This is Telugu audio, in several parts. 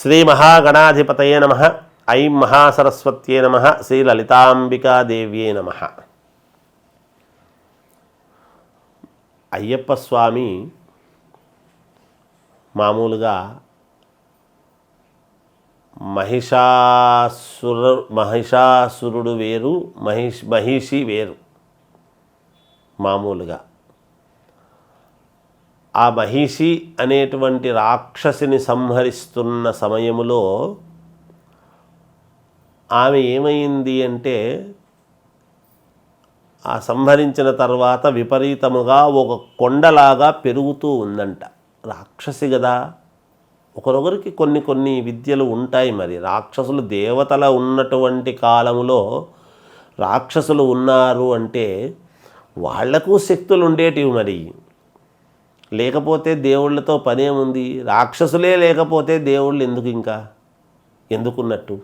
శ్రీ మహాగణాధిపతయే నమః. ఐం మహాసరస్వత్యే నమః. శ్రీ లలితాంబికాదేవ్యే నమః. అయ్యప్ప స్వామి మామూలుగా మహిషాసురుడు వేరు, మహిషి వేరు. మామూలుగా ఆ మహిషి అనేటువంటి రాక్షసిని సంహరిస్తున్న సమయములో ఆమె ఏమైంది అంటే, ఆ సంహరించిన తర్వాత విపరీతముగా ఒక కొండలాగా పెరుగుతూ ఉందంట. రాక్షసి కదా, ఒకరొకరికి కొన్ని విద్యలు ఉంటాయి. మరి రాక్షసులు దేవతల ఉన్నటువంటి కాలములో రాక్షసులు ఉన్నారు అంటే వాళ్లకు శక్తులు ఉండేటివి. మరి లేకపోతే దేవుళ్ళతో పనేముంది? రాక్షసులే లేకపోతే దేవుళ్ళు ఎందుకున్నట్టు?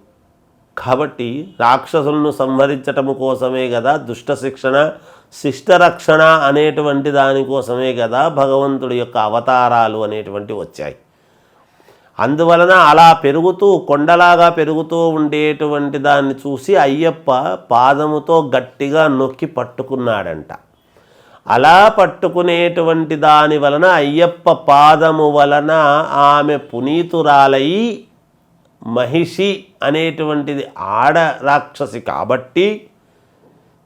కాబట్టి రాక్షసులను సంహరించటము కోసమే కదా దుష్ట శిక్షణ, శిష్టరక్షణ అనేటువంటి దానికోసమే కదా భగవంతుడి యొక్క అవతారాలు అనేటువంటివి వచ్చాయి. అందువలన అలా పెరుగుతూ కొండలాగా పెరుగుతూ ఉండేటువంటి దాన్ని చూసి అయ్యప్ప పాదముతో గట్టిగా నొక్కి పట్టుకున్నాడంట. అలా పట్టుకునేటువంటి దాని వలన అయ్యప్ప పాదము వలన ఆమె పునీతురాలై, మహిషి అనేటువంటిది ఆడ రాక్షసి కాబట్టి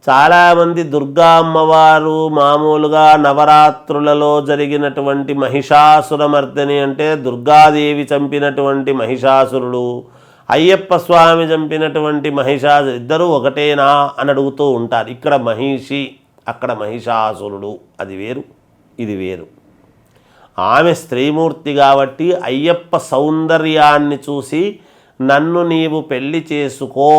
చాలామంది దుర్గా అమ్మవారు మామూలుగా నవరాత్రులలో జరిగినటువంటి మహిషాసురమర్దిని అంటే దుర్గాదేవి చంపినటువంటి మహిషాసురుడు, అయ్యప్ప స్వామి చంపినటువంటి మహిషాసురు ఇద్దరూ ఒకటేనా అని అడుగుతూ ఉంటారు. ఇక్కడ మహిషి, అక్కడ మహిషాసురుడు, అది వేరు ఇది వేరు. ఆమె స్త్రీమూర్తి కాబట్టి అయ్యప్ప సౌందర్యాన్ని చూసి నన్ను నీవు పెళ్లి చేసుకో,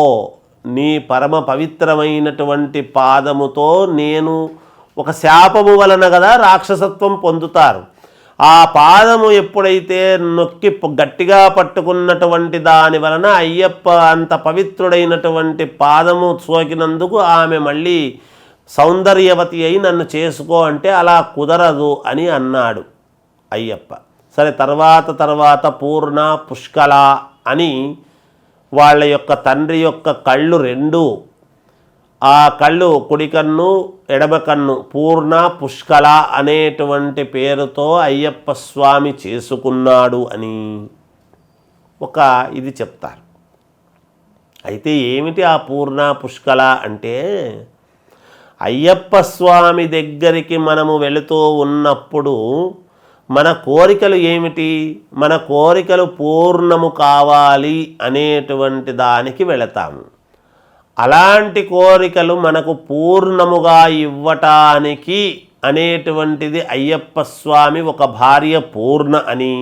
నీ పరమ పవిత్రమైనటువంటి పాదముతో నేను ఒక శాపము వలన కదా రాక్షసత్వం పొందుతారు. ఆ పాదము ఎప్పుడైతే నొక్కి గట్టిగా పట్టుకున్నటువంటి దాని వలన అయ్యప్ప అంత పవిత్రుడైనటువంటి పాదము సోకినందుకు ఆమె మళ్ళీ సౌందర్యవతి అయి నన్ను చేసుకో అంటే అలా కుదరదు అని అన్నాడు అయ్యప్ప. సరే, తర్వాత పూర్ణ, పుష్కల అని వాళ్ళ యొక్క తండ్రి యొక్క కళ్ళు రెండు, ఆ కళ్ళు కుడి కన్ను ఎడమ కన్ను పూర్ణ పుష్కల అనేటువంటి పేరుతో అయ్యప్ప స్వామి చేసుకున్నాడు అని ఒక ఇది చెప్తారు. అయితే ఏమిటి ఆ పూర్ణ పుష్కల అంటే, అయ్యప్ప స్వామి దగ్గరికి మనము వెళుతూ ఉన్నప్పుడు మన కోరికలు ఏమిటి? మన కోరికలు పూర్ణము కావాలి అనేటువంటి దానికి వెళతాము. అలాంటి కోరికలు మనకు పూర్ణముగా ఇవ్వటానికి అనేటువంటిది అయ్యప్ప స్వామి ఒక భార్య పూర్ణ అని,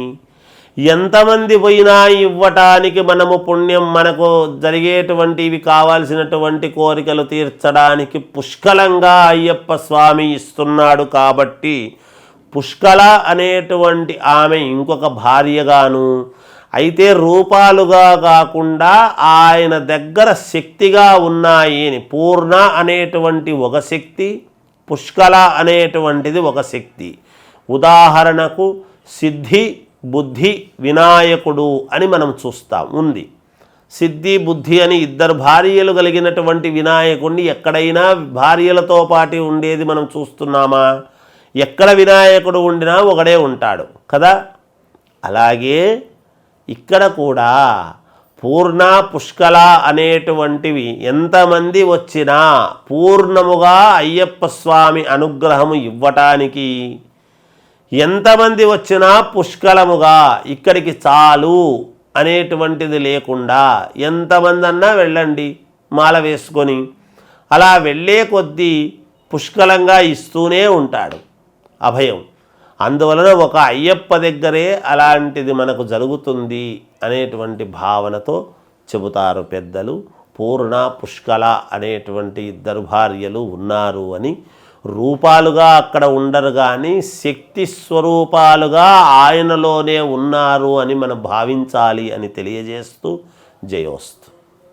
ఎంతమంది పోయినా ఇవ్వటానికి మనము పుణ్యం, మనకు జరిగేటువంటివి కావాల్సినటువంటి కోరికలు తీర్చడానికి పుష్కలంగా అయ్యప్ప స్వామి ఇస్తున్నాడు. కాబట్టి పుష్కల అనేటువంటి ఆమె ఇంకొక భార్యగాను, అయితే రూపాలుగా కాకుండా ఆయన దగ్గర శక్తిగా ఉన్నాయి అని. పూర్ణ అనేటువంటి ఒక శక్తి, పుష్కల అనేటువంటిది ఒక శక్తి. ఉదాహరణకు సిద్ధి, బుద్ధి, వినాయకుడు అని మనం చూస్తాం ఉంది. సిద్ధి, బుద్ధి అని ఇద్దరు భార్యలు కలిగినటువంటి వినాయకుడిని ఎక్కడైనా భార్యలతో పాటు ఉండేది మనం చూస్తున్నామా? ఎక్కడ వినాయకుడు ఉండినా ఒకడే ఉంటాడు కదా. అలాగే ఇక్కడ కూడా పూర్ణ, పుష్కల అనేటువంటివి ఎంతమంది వచ్చినా పూర్ణముగా అయ్యప్ప స్వామి అనుగ్రహము ఇవ్వటానికి, ఎంతమంది వచ్చినా పుష్కలముగా ఇక్కడికి చాలు అనేటువంటిది లేకుండా ఎంతమంది అన్నా వెళ్ళండి మాల వేసుకొని, అలా వెళ్ళే కొద్దీ పుష్కలంగా ఇస్తూనే ఉంటాడు అభయం. అందువలన ఒక అయ్యప్ప దగ్గరే అలాంటిది మనకు జరుగుతుంది అనేటువంటి భావనతో చెబుతారు పెద్దలు. పూర్ణ, పుష్కల అనేటువంటి ఇద్దరు భార్యలు ఉన్నారు అని. రూపాలుగా అక్కడ ఉండరు కానీ శక్తి స్వరూపాలుగా ఆయనలోనే ఉన్నారు అని మనం భావించాలి అని తెలియజేస్తూ జయోస్తు.